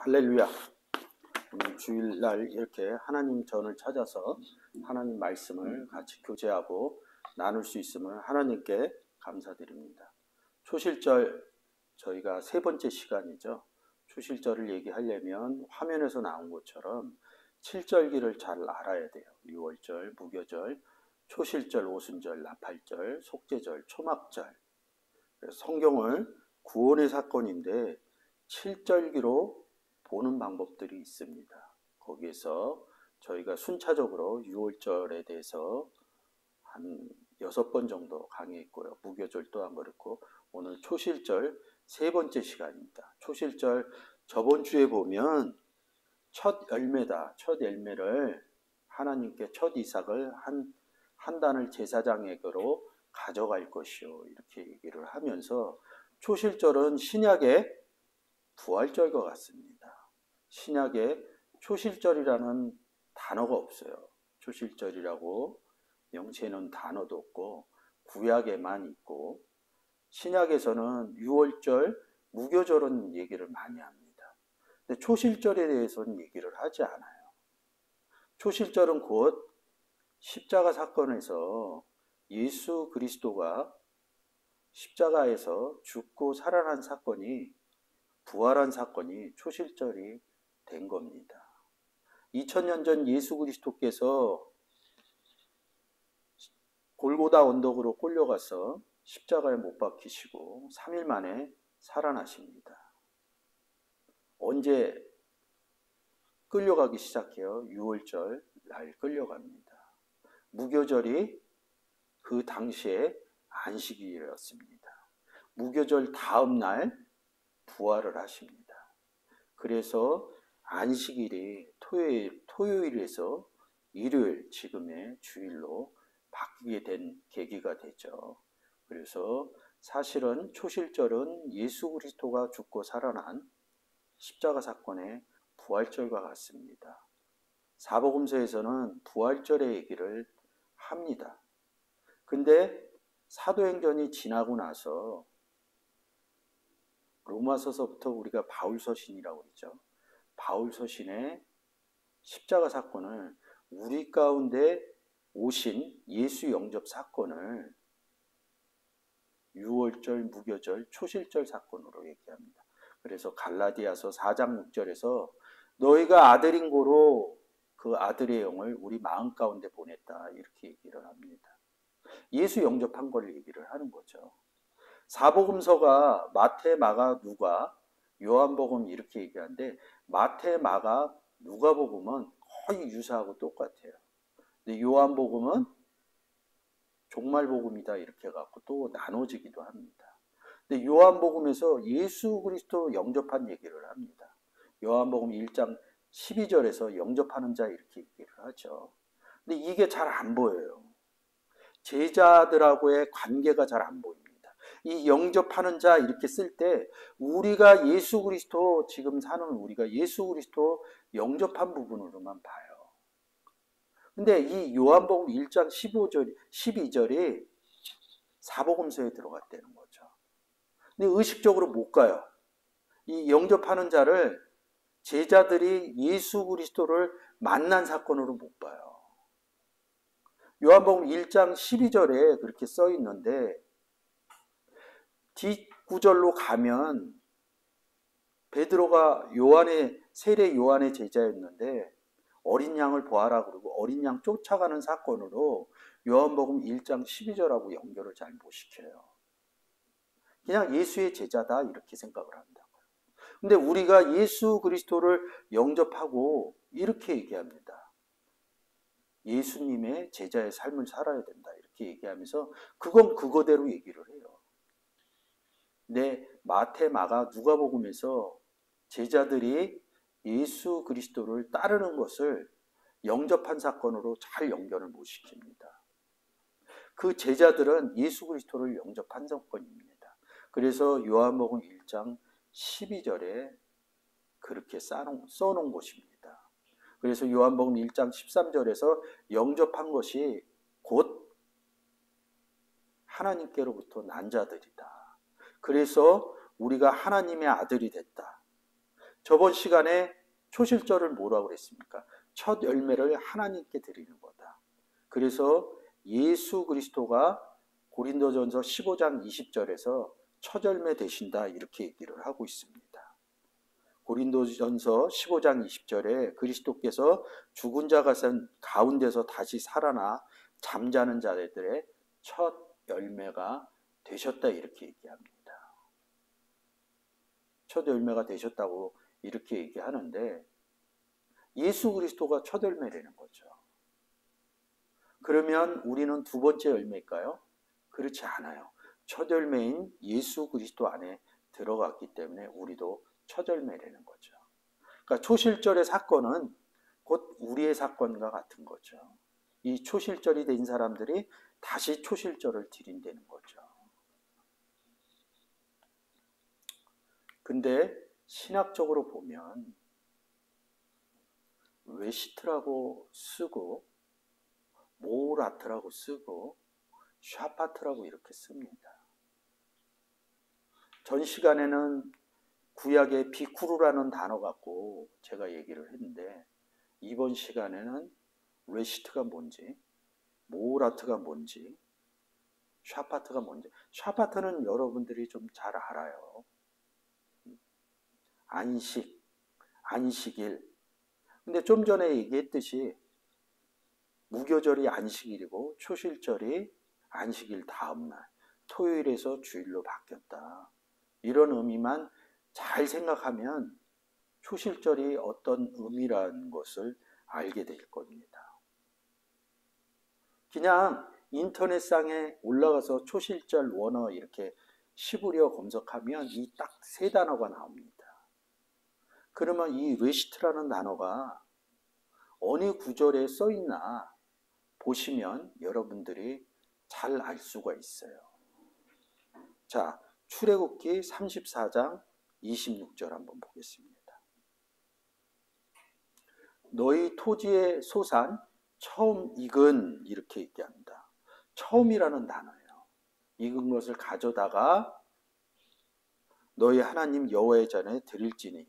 할렐루야. 오늘 주일날 이렇게 하나님 전을 찾아서 하나님 말씀을 같이 교제하고 나눌 수 있음을 하나님께 감사드립니다. 초실절 저희가 세 번째 시간이죠. 초실절을 얘기하려면 화면에서 나온 것처럼 7절기를 잘 알아야 돼요. 유월절, 무교절, 초실절, 오순절, 나팔절, 속죄절, 초막절. 성경을 구원의 사건인데 7절기로 보는 방법들이 있습니다. 거기에서 저희가 순차적으로 6월절에 대해서 한 6번 정도 강의했고요. 무교절 또한 그렇고 오늘 초실절 세 번째 시간입니다. 초실절 저번 주에 보면 첫 열매다. 첫 열매를 하나님께 첫 이삭을 한 단을 제사장에게로 가져갈 것이요. 이렇게 얘기를 하면서 초실절은 신약의 부활절과 같습니다. 신약에 초실절이라는 단어가 없어요. 초실절이라고 명시해놓은 단어도 없고 구약에만 있고 신약에서는 유월절, 무교절은 얘기를 많이 합니다. 근데 초실절에 대해서는 얘기를 하지 않아요. 초실절은 곧 십자가 사건에서 예수 그리스도가 십자가에서 죽고 살아난 사건이 부활한 사건이 초실절이 된 겁니다. 2000년 전 예수 그리스도께서 골고다 언덕으로 끌려가서 십자가에 못 박히시고 3일 만에 살아나십니다. 언제 끌려가기 시작해요? 6월절 날 끌려갑니다. 무교절이 그 당시에 안식일이었습니다. 무교절 다음 날 부활을 하십니다. 그래서 안식일이 토요일에서 일요일 지금의 주일로 바뀌게 된 계기가 되죠. 그래서 사실은 초실절은 예수 그리스도가 죽고 살아난 십자가 사건의 부활절과 같습니다. 사복음서에서는 부활절의 얘기를 합니다. 근데 사도행전이 지나고 나서 로마서서부터 우리가 바울서신이라고 그러죠. 바울서신의 십자가 사건을 우리 가운데 오신 예수 영접 사건을 유월절, 무교절, 초실절 사건으로 얘기합니다. 그래서 갈라디아서 4장 6절에서 너희가 아들인 고로 그 아들의 영을 우리 마음 가운데 보냈다 이렇게 얘기를 합니다. 예수 영접한 걸 얘기를 하는 거죠. 사복음서가 마태, 마가, 누가, 요한복음 이렇게 얘기하는데 마태, 마가, 누가복음은 거의 유사하고 똑같아요. 근데 요한복음은 종말복음이다 이렇게 해갖고 또 나눠지기도 합니다. 근데 요한복음에서 예수 그리스도 영접한 얘기를 합니다. 요한복음 1장 12절에서 영접하는 자 이렇게 얘기를 하죠. 근데 이게 잘 안 보여요. 제자들하고의 관계가 잘 안 보입니다. 이 영접하는 자 이렇게 쓸 때 우리가 예수 그리스도 지금 사는 우리가 예수 그리스도 영접한 부분으로만 봐요. 근데 이 요한복음 1장 12절이 사복음서에 들어갔다는 거죠. 근데 의식적으로 못 가요. 이 영접하는 자를 제자들이 예수 그리스도를 만난 사건으로 못 봐요. 요한복음 1장 12절에 그렇게 써 있는데 뒷구절로 가면 베드로가 세례 요한의 제자였는데 어린 양을 보아라 그러고 어린 양 쫓아가는 사건으로 요한복음 1장 12절하고 연결을 잘 못 시켜요. 그냥 예수의 제자다 이렇게 생각을 한다고요. 근데 우리가 예수 그리스도를 영접하고 이렇게 얘기합니다. 예수님의 제자의 삶을 살아야 된다 이렇게 얘기하면서 그건 그거대로 얘기를 해요. 근데 마태, 마가, 누가복음에서 제자들이 예수 그리스도를 따르는 것을 영접한 사건으로 잘 연결을 못 시킵니다. 그 제자들은 예수 그리스도를 영접한 사건입니다. 그래서 요한복음 1장 12절에 그렇게 써놓은 것입니다. 그래서 요한복음 1장 13절에서 영접한 것이 곧 하나님께로부터 난 자들이다. 그래서 우리가 하나님의 아들이 됐다. 저번 시간에 초실절을 뭐라고 그랬습니까? 첫 열매를 하나님께 드리는 거다. 그래서 예수 그리스도가 고린도전서 15장 20절에서 첫 열매 되신다 이렇게 얘기를 하고 있습니다. 고린도전서 15장 20절에 그리스도께서 죽은 자 가운데서 다시 살아나 잠자는 자들의 첫 열매가 되셨다 이렇게 얘기합니다. 첫 열매가 되셨다고 이렇게 얘기하는데 예수 그리스도가 첫 열매라는 거죠. 그러면 우리는 두 번째 열매일까요? 그렇지 않아요. 첫 열매인 예수 그리스도 안에 들어갔기 때문에 우리도 첫 열매라는 거죠. 그러니까 초실절의 사건은 곧 우리의 사건과 같은 거죠. 이 초실절이 된 사람들이 다시 초실절을 드린다는 거죠. 근데 신학적으로 보면 웨시트라고 쓰고 모라트라고 쓰고 샤파트라고 이렇게 씁니다. 전 시간에는 구약의 비쿠르라는 단어 갖고 제가 얘기를 했는데 이번 시간에는 웨시트가 뭔지 모라트가 뭔지 샤파트가 뭔지 샤파트는 여러분들이 좀 잘 알아요. 안식, 안식일. 근데 좀 전에 얘기했듯이 무교절이 안식일이고 초실절이 안식일 다음날 토요일에서 주일로 바뀌었다. 이런 의미만 잘 생각하면 초실절이 어떤 의미라는 것을 알게 될 겁니다. 그냥 인터넷상에 올라가서 초실절 원어 이렇게 시부려 검색하면 이 딱 세 단어가 나옵니다. 그러면 이 레시트라는 단어가 어느 구절에 써 있나 보시면 여러분들이 잘 알 수가 있어요. 자, 출애굽기 34장 26절 한번 보겠습니다. 너희 토지의 소산 처음 익은 이렇게 얘기합니다. 처음이라는 단어예요. 익은 것을 가져다가 너희 하나님 여호와의 전에 드릴지니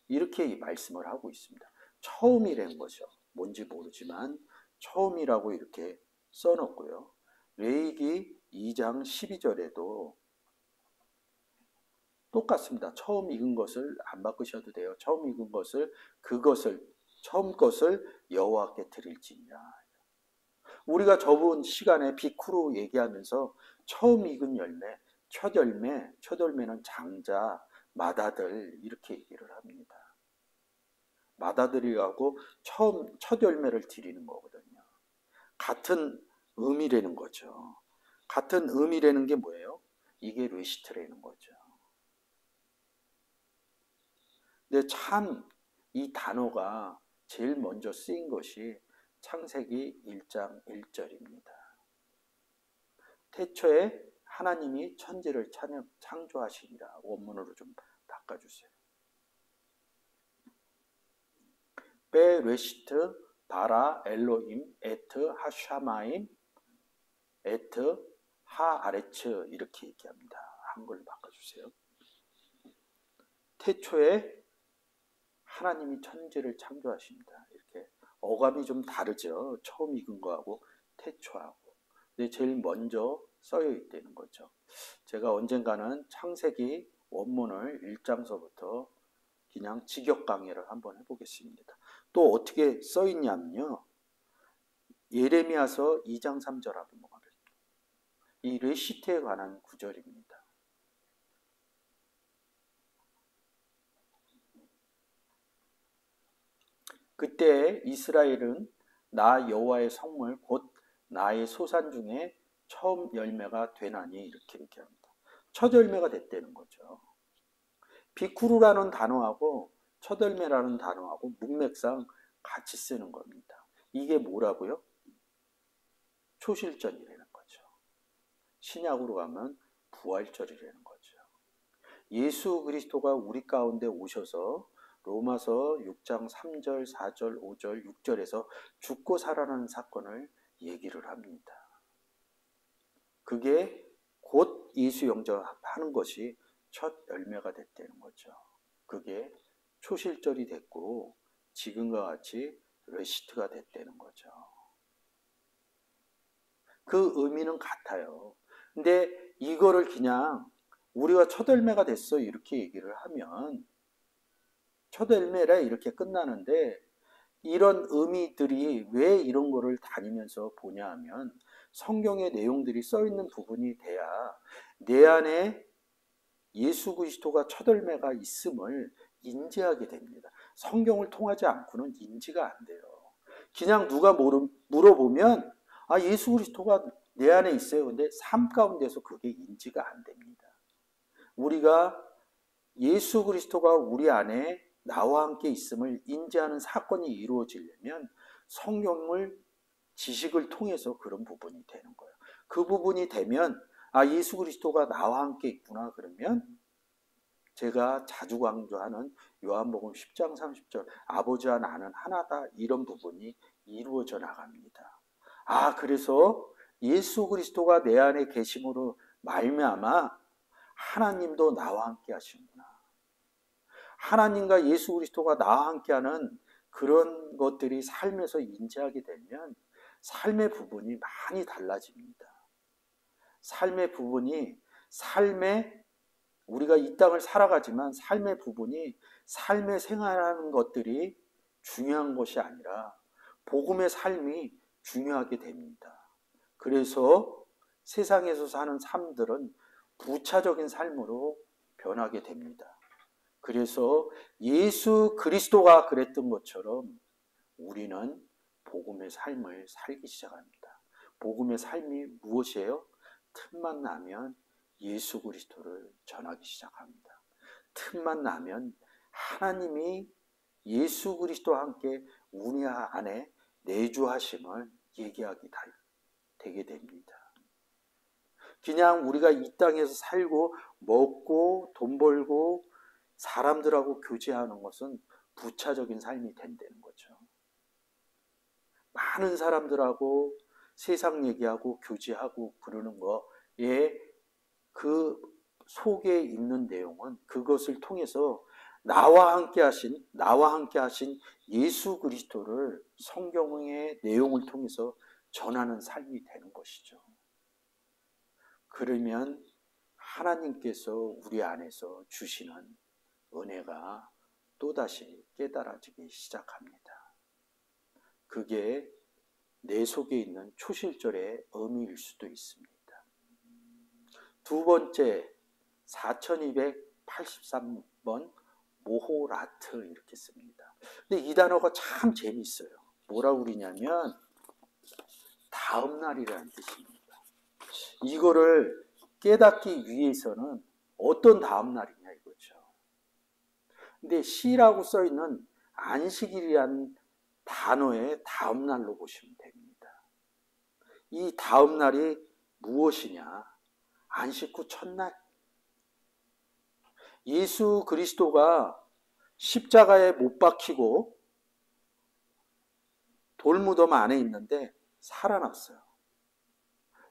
이렇게 말씀을 하고 있습니다. 처음이라는 거죠. 뭔지 모르지만 처음이라고 이렇게 써놓고요. 레위기 2장 12절에도 똑같습니다. 처음 익은 것을 안 바꾸셔도 돼요. 처음 익은 것을 처음 것을 여호와께 드릴지니라. 우리가 저번 시간에 비쿠르 얘기하면서 처음 익은 열매, 첫 열매는 장자, 맏아들 이렇게 얘기를 합니다. 맏아들이라고 첫 열매를 드리는 거거든요. 같은 의미라는 거죠. 같은 의미라는 게 뭐예요? 이게 레시트라는 거죠. 근데 참 이 단어가 제일 먼저 쓰인 것이 창세기 1장 1절입니다. 태초에 하나님이 천지를 창조하시니라. 원문으로 좀 바꿔주세요. 베레시트 바라 엘로임 에트 하샤마임 에트 하아레츠 이렇게 얘기합니다. 한글로 바꿔주세요. 태초에 하나님이 천지를 창조하십니다. 이렇게 어감이 좀 다르죠. 처음 익은 거하고 태초하고. 근데 제일 먼저 써여 있다는 거죠. 제가 언젠가는 창세기 원문을 1장서부터 그냥 직역 강의를 한번 해보겠습니다. 또 어떻게 써 있냐면요. 예레미야서 2장 3절 한번 보겠습니다. 이 레시트에 관한 구절입니다. 그때 이스라엘은 나 여호와의 성물 곧 나의 소산 중에 처음 열매가 되나니 이렇게 얘기합니다. 첫 열매가 됐다는 거죠. 비쿠르라는 단어하고 첫 열매라는 단어하고 문맥상 같이 쓰는 겁니다. 이게 뭐라고요? 초실절이라는 거죠. 신약으로 가면 부활절이라는 거죠. 예수 그리스도가 우리 가운데 오셔서 로마서 6장 3절, 4절, 5절, 6절에서 죽고 살아나는 사건을 얘기를 합니다. 그게 곧 예수 영접하는 것이 첫 열매가 됐다는 거죠. 그게 초실절이 됐고 지금과 같이 레시트가 됐다는 거죠. 그 의미는 같아요. 근데 이거를 그냥 우리가 첫 열매가 됐어 이렇게 얘기를 하면 첫 열매라 이렇게 끝나는데, 이런 의미들이 왜 이런 거를 다니면서 보냐 하면 성경의 내용들이 써 있는 부분이 돼야 내 안에 예수 그리스도가 첫 열매가 있음을 인지하게 됩니다. 성경을 통하지 않고는 인지가 안 돼요. 그냥 누가 물어보면 아 예수 그리스도가 내 안에 있어요. 근데 삶 가운데서 그게 인지가 안 됩니다. 우리가 예수 그리스도가 우리 안에 나와 함께 있음을 인지하는 사건이 이루어지려면 성경을 지식을 통해서 그런 부분이 되는 거예요. 그 부분이 되면 아 예수 그리스도가 나와 함께 있구나. 그러면 제가 자주 강조하는 요한복음 10장 30절 아버지와 나는 하나다, 이런 부분이 이루어져 나갑니다. 아 그래서 예수 그리스도가 내 안에 계심으로 말미암아 하나님도 나와 함께 하시는구나. 하나님과 예수 그리스도가 나와 함께하는 그런 것들이 삶에서 인지하게 되면 삶의 부분이 많이 달라집니다. 삶의 부분이 우리가 이 땅을 살아가지만 삶의 부분이 삶에 생활하는 것들이 중요한 것이 아니라 복음의 삶이 중요하게 됩니다. 그래서 세상에서 사는 삶들은 부차적인 삶으로 변하게 됩니다. 그래서 예수 그리스도가 그랬던 것처럼 우리는 복음의 삶을 살기 시작합니다. 복음의 삶이 무엇이에요? 틈만 나면 예수 그리스도를 전하기 시작합니다. 틈만 나면 하나님이 예수 그리스도와 함께 우리 안에 내주하심을 얘기하게 되게 됩니다. 그냥 우리가 이 땅에서 살고 먹고 돈 벌고 사람들하고 교제하는 것은 부차적인 삶이 된다는 거죠. 많은 사람들하고 세상 얘기하고 교제하고 그러는 거에 그 속에 있는 내용은 그것을 통해서 나와 함께 하신 예수 그리스도를 성경의 내용을 통해서 전하는 삶이 되는 것이죠. 그러면 하나님께서 우리 안에서 주시는 은혜가 또다시 깨달아지기 시작합니다. 그게 내 속에 있는 초실절의 의미일 수도 있습니다. 두 번째, 4283번 모호라트 이렇게 씁니다. 근데 이 단어가 참 재밌어요. 뭐라고 그러냐면 다음 날이라는 뜻입니다. 이거를 깨닫기 위해서는 어떤 다음 날이냐 이거죠. 근데 시라고 써 있는 안식일이라는 단어의 다음 날로 보시면 됩니다. 이 다음 날이 무엇이냐? 안식 후 첫날. 예수 그리스도가 십자가에 못 박히고 돌무덤 안에 있는데 살아났어요.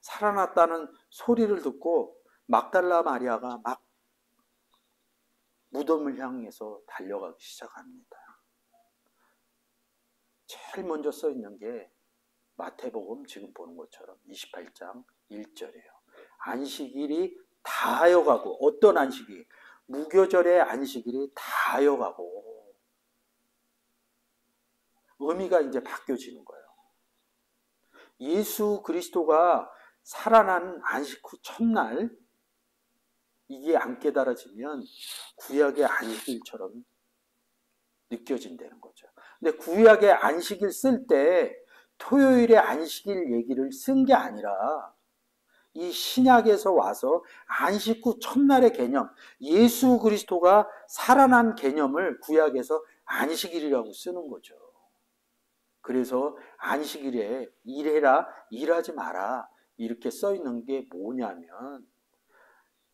살아났다는 소리를 듣고 막달라 마리아가 막 무덤을 향해서 달려가기 시작합니다. 제일 먼저 써 있는 게 마태복음 지금 보는 것처럼 28장 1절이에요. 안식일이 다 하여가고, 어떤 안식일? 무교절의 안식일이 다 하여가고, 의미가 이제 바뀌어지는 거예요. 예수 그리스도가 살아난 안식 후 첫날, 이게 안 깨달아지면 구약의 안식일처럼 느껴진다는 거죠. 근데 구약의 안식일 쓸 때 토요일의 안식일 얘기를 쓴 게 아니라 이 신약에서 와서 안식 후 첫날의 개념, 예수 그리스도가 살아난 개념을 구약에서 안식일이라고 쓰는 거죠. 그래서 안식일에 일해라, 일하지 마라 이렇게 써 있는 게 뭐냐면,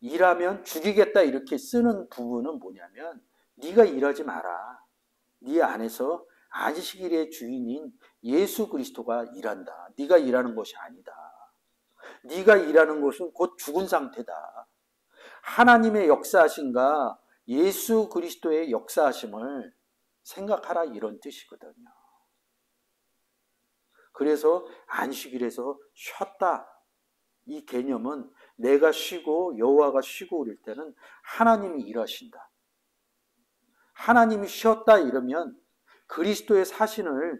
일하면 죽이겠다 이렇게 쓰는 부분은 뭐냐면, 네가 일하지 마라. 네 안에서 안식일의 주인인 예수 그리스도가 일한다. 네가 일하는 것이 아니다. 네가 일하는 것은 곧 죽은 상태다. 하나님의 역사하신가 예수 그리스도의 역사하심을 생각하라 이런 뜻이거든요. 그래서 안식일에서 쉬었다. 이 개념은 내가 쉬고 여호와가 쉬고 그럴 때는 하나님이 일하신다. 하나님이 쉬었다 이러면 그리스도의 사신으로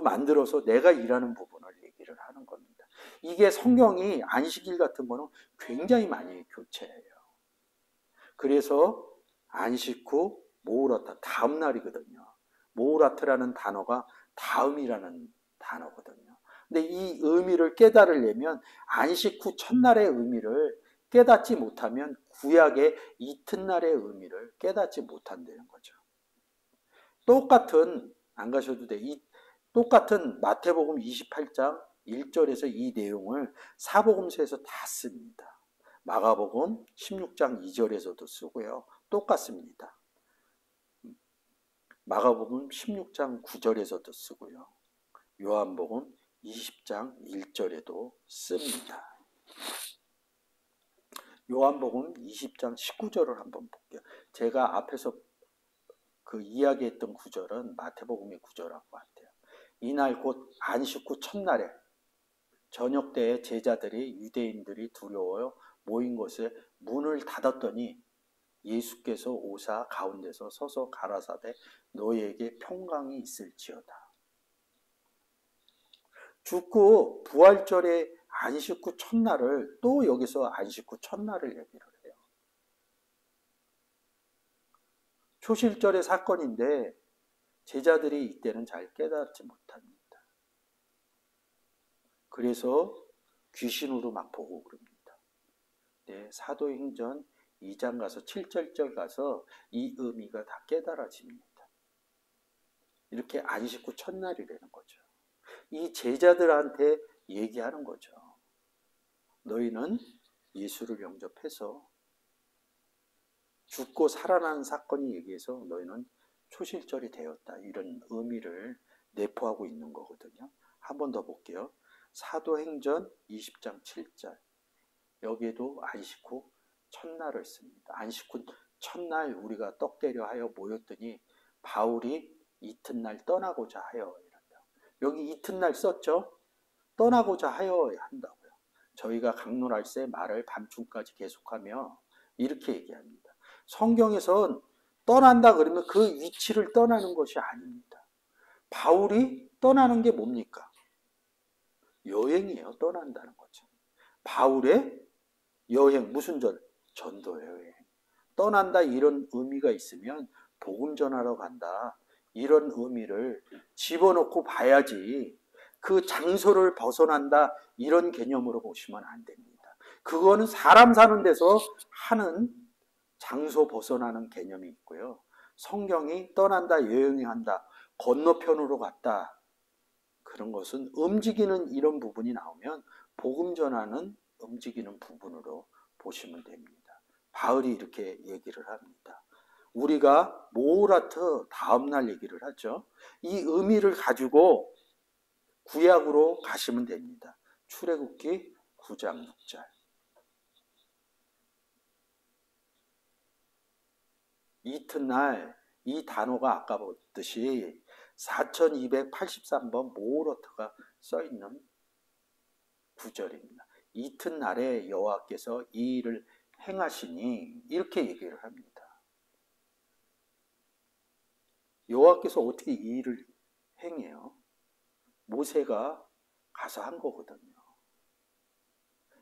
만들어서 내가 일하는 부분을 얘기를 하는 겁니다. 이게 성경이 안식일 같은 거는 굉장히 많이 교체해요. 그래서 안식 후 모우라타, 다음 날이거든요. 모우라트라는 단어가 다음이라는 단어거든요. 근데 이 의미를 깨달으려면 안식 후 첫날의 의미를 깨닫지 못하면 구약의 이튿날의 의미를 깨닫지 못한다는 거죠. 똑같은, 안 가셔도 돼. 똑같은 마태복음 28장 1절에서 이 내용을 사복음서에서 다 씁니다. 마가복음 16장 2절에서도 쓰고요. 똑같습니다. 마가복음 16장 9절에서도 쓰고요. 요한복음 20장 1절에도 씁니다. 요한복음 20장 19절을 한번 볼게요. 제가 앞에서 그 이야기했던 구절은 마태복음의 구절하고 같아요. 이날 곧 안식 후 첫날에 저녁 때에 제자들이 유대인들이 두려워요 모인 곳에 문을 닫았더니 예수께서 오사 가운데서 서서 가라사대 너희에게 평강이 있을지어다. 죽고 부활절에 안식 후 첫날을 또 여기서 안식 후 첫날을 얘기를 해요. 초실절의 사건인데 제자들이 이때는 잘 깨닫지 못합니다. 그래서 귀신으로 막 보고 그럽니다. 네, 사도행전 2장 가서 7절 가서 이 의미가 다 깨달아집니다. 이렇게 안식 후 첫날이라는 거죠. 이 제자들한테 얘기하는 거죠. 너희는 예수를 영접해서 죽고 살아난 사건이 얘기해서 너희는 초실절이 되었다. 이런 의미를 내포하고 있는 거거든요. 한 번 더 볼게요. 사도행전 20장 7절. 여기에도 안식 후 첫날을 씁니다. 안식 후 첫날 우리가 떡대려 하여 모였더니 바울이 이튿날 떠나고자 하여 이런다. 여기 이튿날 썼죠? 떠나고자 하여 한다고요. 저희가 강론할새 말을 밤중까지 계속하며 이렇게 얘기합니다. 성경에선 떠난다 그러면 그 위치를 떠나는 것이 아닙니다. 바울이 떠나는 게 뭡니까? 여행이에요. 떠난다는 거죠. 바울의 여행, 무슨 전도 여행. 떠난다 이런 의미가 있으면 복음 전하러 간다. 이런 의미를 집어넣고 봐야지 그 장소를 벗어난다 이런 개념으로 보시면 안 됩니다. 그거는 사람 사는 데서 하는 장소 벗어나는 개념이 있고요. 성경이 떠난다, 여행한다, 건너편으로 갔다. 그런 것은 움직이는 이런 부분이 나오면 복음 전하는 움직이는 부분으로 보시면 됩니다. 바울이 이렇게 얘기를 합니다. 우리가 모우라트 다음날 얘기를 하죠. 이 의미를 가지고 구약으로 가시면 됩니다. 출애굽기 9장 6절. 이튿날 이 단어가 아까 봤듯이 4283번 모우라트가 써있는 구절입니다. 이튿날에 여호와께서 이 일을 행하시니 이렇게 얘기를 합니다. 여호와께서 어떻게 이 일을 행해요? 모세가 가서 한 거거든요.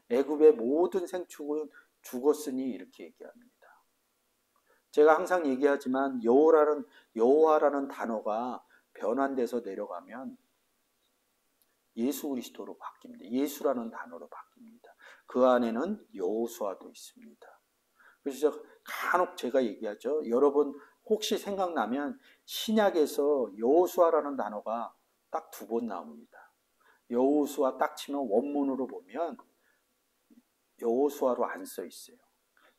애굽의 모든 생축은 죽었으니 이렇게 얘기합니다. 제가 항상 얘기하지만 여호와라는 단어가 변환돼서 내려가면 예수 그리스도로 바뀝니다. 예수라는 단어로 바뀝니다. 그 안에는 여호수아도 있습니다. 그래서 간혹 제가 얘기하죠. 여러분 혹시 생각나면 신약에서 여호수아라는 단어가 딱 2번 나옵니다. 여호수아 딱 치면 원문으로 보면 여호수아로 안 써 있어요.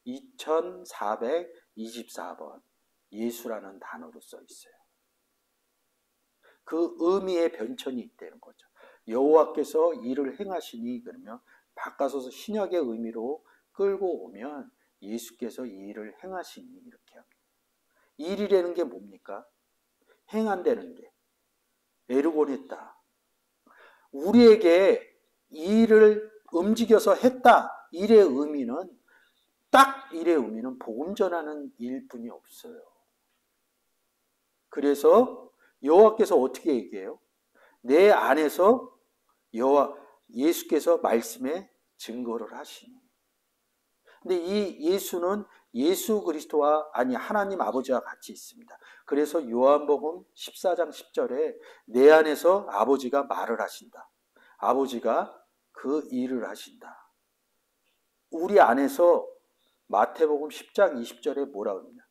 2424번 예수라는 단어로 써 있어요. 그 의미의 변천이 있다는 거죠. 여호와께서 일을 행하시니 그러면 바꿔서 신약의 의미로 끌고 오면 예수께서 이 일을 행하시니 이렇게 합니다. 일이라는 게 뭡니까? 행한다는 게. 에르곤했다. 우리에게 이 일을 움직여서 했다. 일의 의미는 딱 일의 의미는 복음 전하는 일뿐이 없어요. 그래서 여호와께서 어떻게 얘기해요? 내 안에서 예수께서 말씀에 증거를 하시니. 근데 이 예수는 예수 그리스도와 하나님 아버지와 같이 있습니다. 그래서 요한복음 14장 10절에 내 안에서 아버지가 말을 하신다. 아버지가 그 일을 하신다. 우리 안에서 마태복음 10장 20절에 뭐라 그러냐?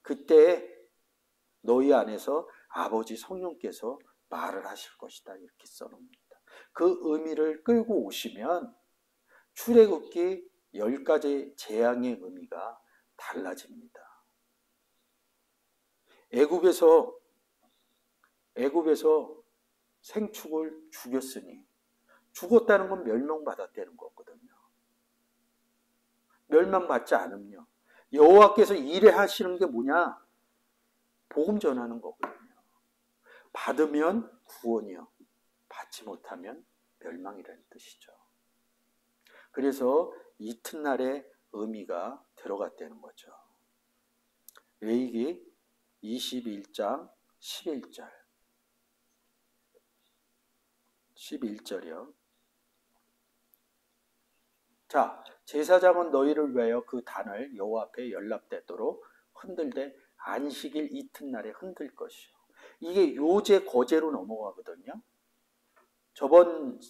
그때 너희 안에서 아버지 성령께서 말을 하실 것이다. 이렇게 써놓습니다. 그 의미를 끌고 오시면 출애굽기 10가지 재앙의 의미가 달라집니다. 애굽에서 생축을 죽였으니 죽었다는 건 멸망받았다는 거거든요. 멸망받지 않으면요. 여호와께서 일하시는 게 뭐냐? 복음 전하는 거거든요. 받으면 구원이요. 받지 못하면 멸망이라는 뜻이죠. 그래서 이튿날의 의미가 들어갔다는 거죠. 레위기 21장 11절. 11절이요. 자, 제사장은 너희를 위하여 그 단을 여호와 앞에 연락되도록 흔들되 안식일 이튿날에 흔들 것이요. 이게 요제 거제로 넘어가거든요. 저번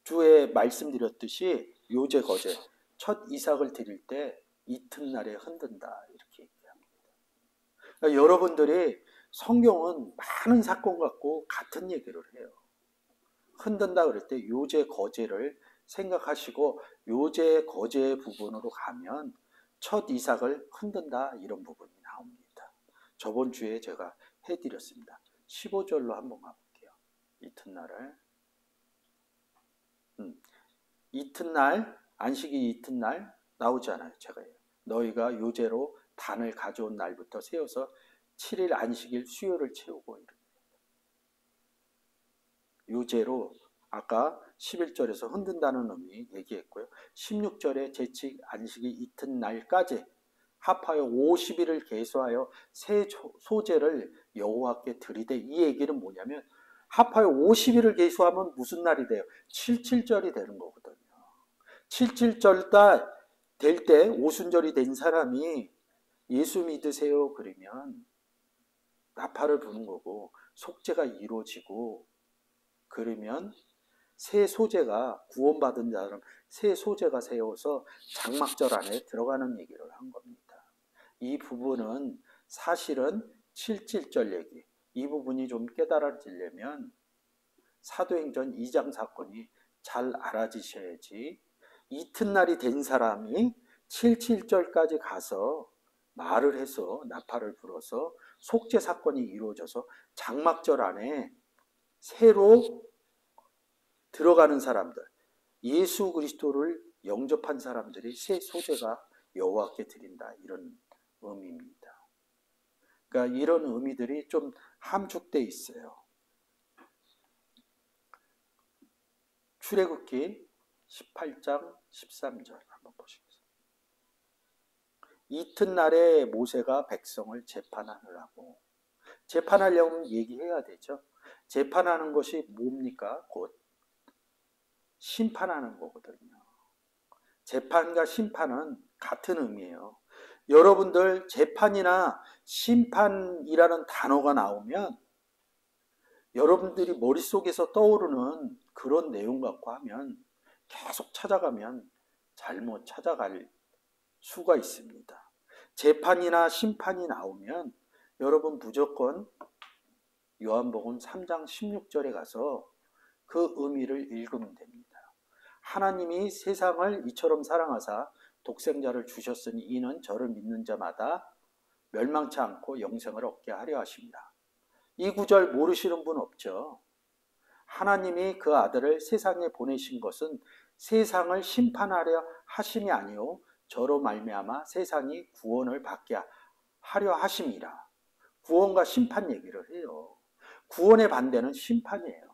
주에 말씀드렸듯이 요제 거제, 첫 이삭을 드릴 때 이튿날에 흔든다 이렇게 얘기합니다. 그러니까 여러분들이 성경은 많은 사건 갖고 같은 얘기를 해요. 흔든다 그럴 때 요제 거제를 생각하시고 요제 거제 부분으로 가면 첫 이삭을 흔든다 이런 부분이 나옵니다. 저번 주에 제가 해드렸습니다. 15절로 한번 가볼게요. 이튿날을 이튿날 안식이 이튿날 나오잖아요. 제가 너희가 요제로 단을 가져온 날부터 세워서 7일 안식일 수요를 채우고 이렇게 요제로 아까 11절에서 흔든다는 의미 얘기했고요. 16절에 제칙 안식이 이튿날까지 합하여 50일을 계수하여 새 소제를 여호와께 드리되 이 얘기는 뭐냐면 합하여 50일을 계수하면 무슨 날이 돼요? 77절이 되는 거거든요. 77절 될 때 오순절이 된 사람이 예수 믿으세요 그러면 나팔을 부는 거고 속죄가 이루어지고 그러면 새 소제가 구원받은 자는 새 소제가 세워서 장막절 안에 들어가는 얘기를 한 겁니다. 이 부분은 사실은 77절 얘기. 이 부분이 좀 깨달아지려면 사도행전 2장 사건이 잘 알아지셔야지 이튿날이 된 사람이 77절까지 가서 말을 해서 나팔을 불어서 속죄 사건이 이루어져서 장막절 안에 새로 들어가는 사람들, 예수 그리스도를 영접한 사람들이 새 소제가 여호와께 드린다 이런 의미입니다. 그러니까 이런 의미들이 좀 함축되어 있어요. 출애굽기 18장 13절 한번 보시겠습니다. 이튿날에 모세가 백성을 재판하느라고. 재판하려면 얘기해야 되죠. 재판하는 것이 뭡니까? 곧 심판하는 거거든요. 재판과 심판은 같은 의미예요. 여러분들 재판이나 심판이라는 단어가 나오면 여러분들이 머릿속에서 떠오르는 그런 내용 갖고 하면 계속 찾아가면 잘못 찾아갈 수가 있습니다. 재판이나 심판이 나오면 여러분 무조건 요한복음 3장 16절에 가서 그 의미를 읽으면 됩니다. 하나님이 세상을 이처럼 사랑하사 독생자를 주셨으니 이는 저를 믿는 자마다 멸망치 않고 영생을 얻게 하려 하십니다. 이 구절 모르시는 분 없죠. 하나님이 그 아들을 세상에 보내신 것은 세상을 심판하려 하심이 아니요 저로 말미암아 세상이 구원을 받게 하려 하심이라. 구원과 심판 얘기를 해요. 구원의 반대는 심판이에요.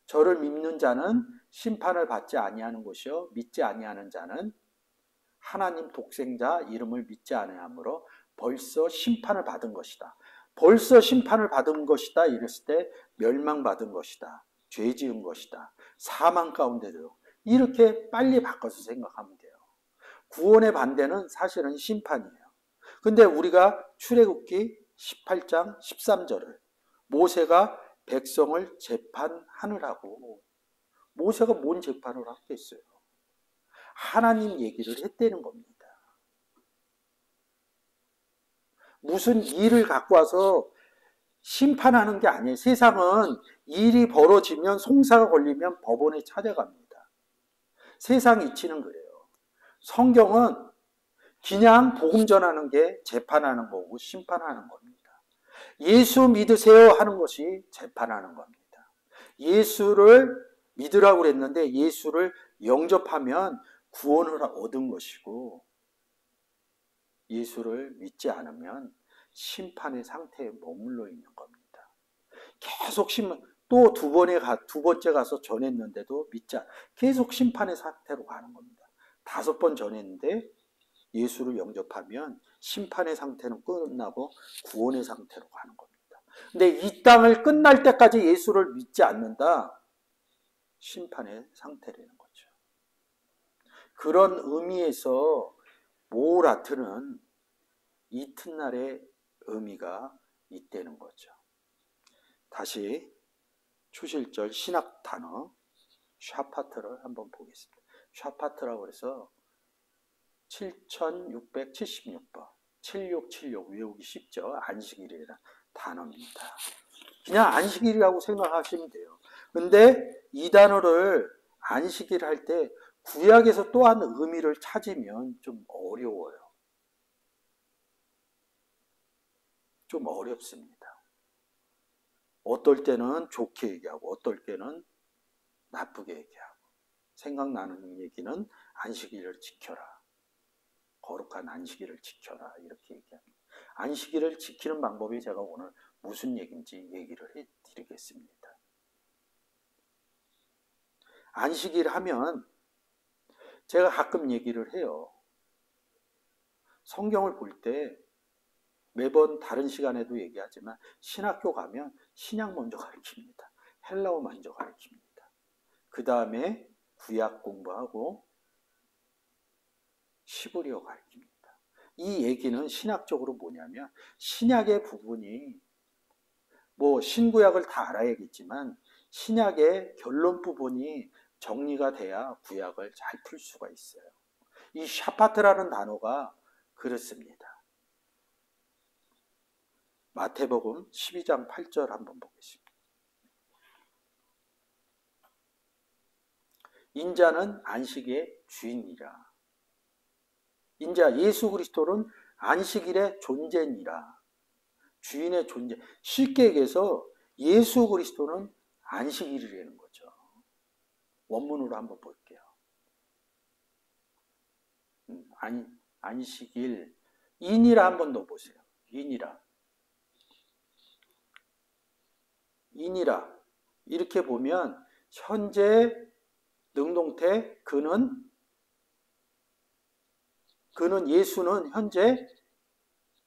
저를 믿는 자는 심판을 받지 아니하는 것이요 믿지 아니하는 자는 하나님 독생자 이름을 믿지 아니하므로 벌써 심판을 받은 것이다. 벌써 심판을 받은 것이다 이랬을 때 멸망받은 것이다. 죄 지은 것이다. 사망 가운데도 이렇게 빨리 바꿔서 생각하면 돼요. 구원의 반대는 사실은 심판이에요. 근데 우리가 출애굽기 18장 13절을 모세가 백성을 재판하느라고, 모세가 뭔 재판을 하겠어요? 하나님 얘기를 했다는 겁니다. 무슨 일을 갖고 와서 심판하는 게 아니에요. 세상은 일이 벌어지면 송사가 걸리면 법원에 찾아갑니다. 세상 이치는 그래요. 성경은 그냥 복음 전하는 게 재판하는 거고 심판하는 겁니다. 예수 믿으세요 하는 것이 재판하는 겁니다. 예수를 믿으라고 그랬는데 예수를 영접하면 구원을 얻은 것이고, 예수를 믿지 않으면 심판의 상태에 머물러 있는 겁니다. 계속 또 두 번째 가서 전했는데도 계속 심판의 상태로 가는 겁니다. 5번 전했는데 예수를 영접하면 심판의 상태는 끝나고 구원의 상태로 가는 겁니다. 근데 이 땅을 끝날 때까지 예수를 믿지 않는다, 심판의 상태라는 거죠. 그런 의미에서 모라트는 이튿날의 의미가 있다는 거죠. 다시 추실절 신학 단어 샤파트를 한번 보겠습니다. 샤파트라고 해서 7676번 7676 외우기 쉽죠. 안식일이라는 단어입니다. 그냥 안식일이라고 생각하시면 돼요. 근데 이 단어를 안식일 할 때 구약에서 또한 의미를 찾으면 좀 어려워요. 좀 어렵습니다. 어떨 때는 좋게 얘기하고 어떨 때는 나쁘게 얘기하고, 생각나는 얘기는 안식일을 지켜라, 거룩한 안식일을 지켜라 이렇게 얘기합니다. 안식일을 지키는 방법이 제가 오늘 무슨 얘기인지 얘기를 해드리겠습니다. 안식일 하면 제가 가끔 얘기를 해요. 성경을 볼 때 매번 다른 시간에도 얘기하지만 신학교 가면 신약 먼저 가르칩니다. 헬라어 먼저 가르칩니다. 그 다음에 구약 공부하고 시브리어 가르칩니다. 이 얘기는 신학적으로 뭐냐면 신약의 부분이 신구약을 다 알아야겠지만 신약의 결론 부분이 정리가 돼야 구약을 잘 풀 수가 있어요. 이 샤파트라는 단어가 그렇습니다. 마태복음 12장 8절 한번 보겠습니다. 인자는 안식의 주인이라. 인자 예수 그리스도는 안식일의 존재니라. 주인의 존재. 쉽게 얘기해서 예수 그리스도는 안식일이라는 거죠. 원문으로 한번 볼게요. 안식일. 인이라 한번 더 보세요. 인이라. 이렇게 보면 현재 능동태 그는 예수는 현재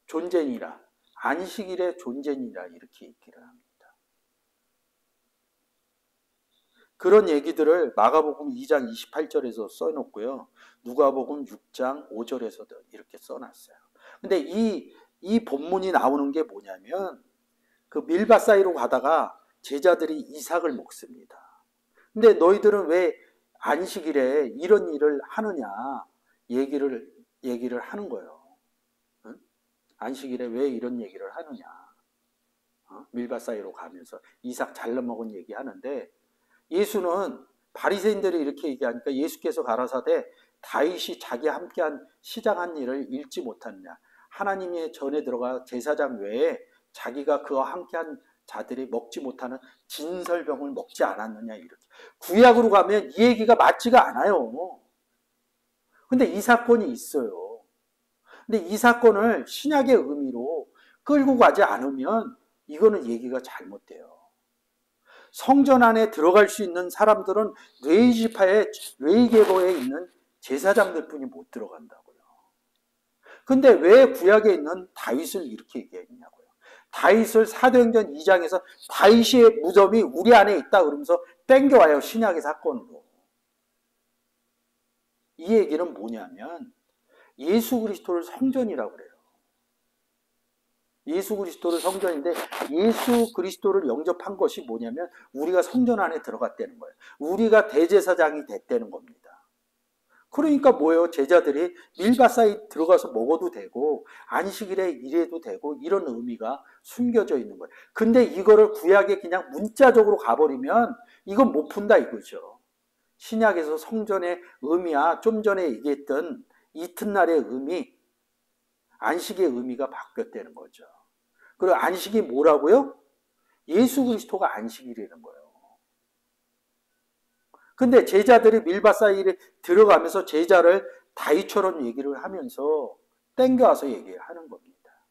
존재니라. 안식일의 존재니라 이렇게 얘기를 합니다. 그런 얘기들을 마가복음 2장 28절에서 써놓고요. 누가복음 6장 5절에서도 이렇게 써놨어요. 근데 이 본문이 나오는 게 뭐냐면 그 밀밭 사이로 가다가 제자들이 이삭을 먹습니다. 근데 너희들은 왜 안식일에 이런 일을 하느냐 얘기를 하는 거예요. 응? 안식일에 왜 이런 얘기를 하느냐. 밀밭 사이로 가면서 이삭 잘라 먹은 얘기 하는데, 예수는 바리새인들이 이렇게 얘기하니까 예수께서 가라사대 다윗이 자기 함께한 시작한 일을 잃지 못하느냐. 하나님의 전에 들어가 제사장 외에 자기가 그와 함께한 자들이 먹지 못하는 진설병을 먹지 않았느냐 이렇게. 구약으로 가면 이 얘기가 맞지가 않아요. 근데 이 사건이 있어요. 근데 이 사건을 신약의 의미로 끌고 가지 않으면 이거는 얘기가 잘못돼요. 성전 안에 들어갈 수 있는 사람들은 레위 지파의 레위 계보에 있는 제사장들 뿐이 못 들어간다고요. 근데 왜 구약에 있는 다윗을 이렇게 얘기했냐고요. 다윗을 사도행전 2장에서 다윗의 무덤이 우리 안에 있다 그러면서 땡겨와요. 신약의 사건으로. 이 얘기는 뭐냐면 예수 그리스도를 성전이라고 그래요. 예수 그리스도를 성전인데 예수 그리스도를 영접한 것이 뭐냐면 우리가 성전 안에 들어갔다는 거예요. 우리가 대제사장이 됐다는 겁니다. 그러니까 뭐예요? 제자들이 밀밭사이 들어가서 먹어도 되고 안식일에 일해도 되고 이런 의미가 숨겨져 있는 거예요. 근데 이거를 구약에 그냥 문자적으로 가버리면 이건 못 푼다 이거죠. 신약에서 성전의 의미야 좀 전에 얘기했던 이튿날의 의미, 안식의 의미가 바뀌었다는 거죠. 그리고 안식이 뭐라고요? 예수 그리스도가 안식이라는 거예요. 근데 제자들이 밀밭 사이에 들어가면서 제자를 다윗처럼 얘기를 하면서 땡겨와서 얘기하는 겁니다.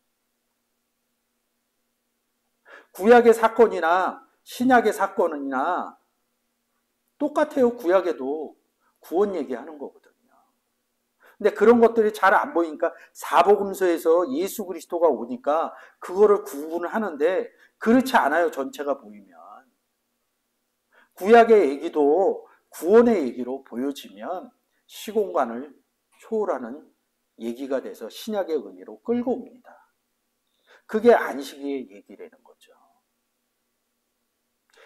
구약의 사건이나 신약의 사건이나 똑같아요. 구약에도 구원 얘기하는 거거든요. 근데 그런 것들이 잘 안 보이니까 사복음서에서 예수 그리스도가 오니까 그거를 구분을 하는데 그렇지 않아요. 전체가 보이면. 구약의 얘기도 구원의 얘기로 보여지면 시공간을 초월하는 얘기가 돼서 신약의 의미로 끌고 옵니다. 그게 안식의 얘기라는 거죠.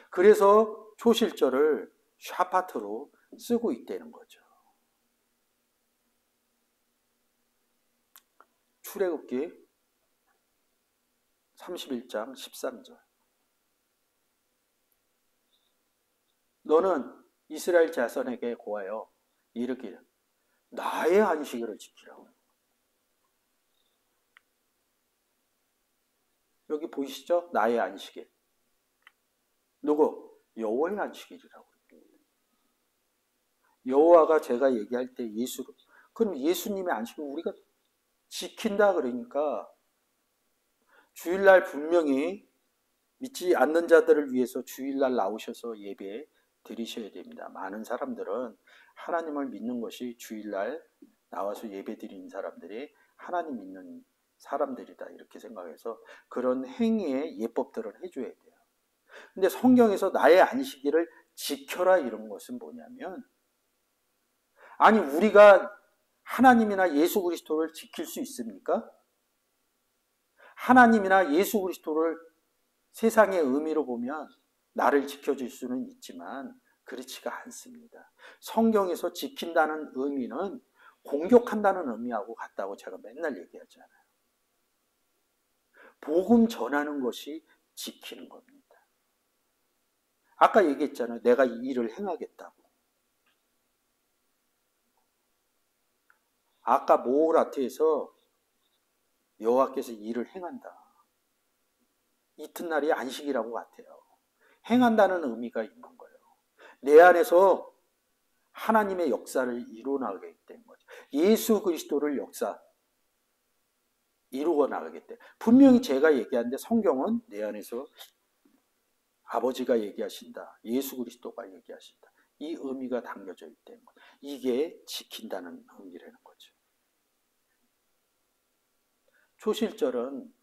그래서 초실절을 샤파트로 쓰고 있다는 거죠. 출애굽기 31장 13절. 너는 이스라엘 자손에게 고하여 이르기를 나의 안식일을 지키라고. 여기 보이시죠? 나의 안식일. 누구? 여호와의 안식일이라고. 여호와가 제가 얘기할 때 그럼 예수님의 안식을 우리가 지킨다 그러니까 주일날 분명히 믿지 않는 자들을 위해서 주일날 나오셔서 예배 드리셔야 됩니다. 많은 사람들은 하나님을 믿는 것이 주일날 나와서 예배 드리는 사람들이 하나님 믿는 사람들이다 이렇게 생각해서 그런 행위의 예법들을 해줘야 돼요. 근데 성경에서 나의 안식일을 지켜라 이런 것은 뭐냐면 아니 우리가 하나님이나 예수 그리스도를 지킬 수 있습니까? 하나님이나 예수 그리스도를 세상의 의미로 보면 나를 지켜줄 수는 있지만 그렇지가 않습니다. 성경에서 지킨다는 의미는 공격한다는 의미하고 같다고 제가 맨날 얘기하잖아요. 복음 전하는 것이 지키는 겁니다. 아까 얘기했잖아요. 내가 이 일을 행하겠다고. 아까 모라트에서 여호와께서 일을 행한다. 이튿날이 안식이라고 같아요. 행한다는 의미가 있는 거예요. 내 안에서 하나님의 역사를 이루어나가게 되는 거죠. 예수 그리스도를 이루어 나가게 돼. 분명히 제가 얘기하는데 성경은 내 안에서 아버지가 얘기하신다. 예수 그리스도가 얘기하신다. 이 의미가 담겨져 있다는 거예요. 이게 지킨다는 의미라는 거죠. 초실절은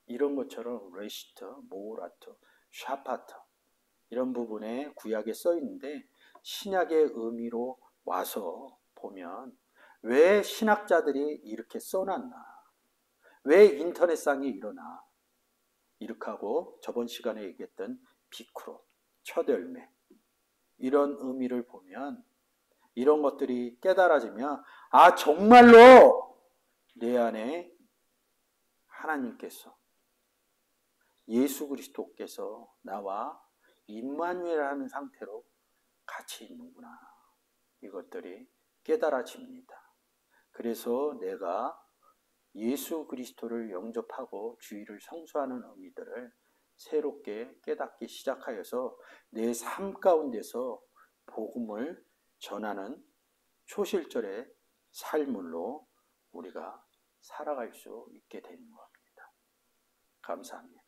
이런 것처럼 레시트, 모라트, 샤파트 이런 부분에 구약에 써 있는데 신약의 의미로 와서 보면 왜 신학자들이 이렇게 써놨나? 왜 인터넷상에 일어나? 이렇게 하고 저번 시간에 얘기했던 비크로, 첫 열매 이런 의미를 보면 이런 것들이 깨달아지면 아 정말로 내 안에 하나님께서 예수 그리스도께서 나와 임마누엘하는 상태로 같이 있는구나. 이것들이 깨달아집니다. 그래서 내가 예수 그리스도를 영접하고 주의를 성수하는 의미들을 새롭게 깨닫기 시작하여서 내 삶 가운데서 복음을 전하는 초실절에 삶으로 우리가 살아갈 수 있게 되는 겁니다. 감사합니다.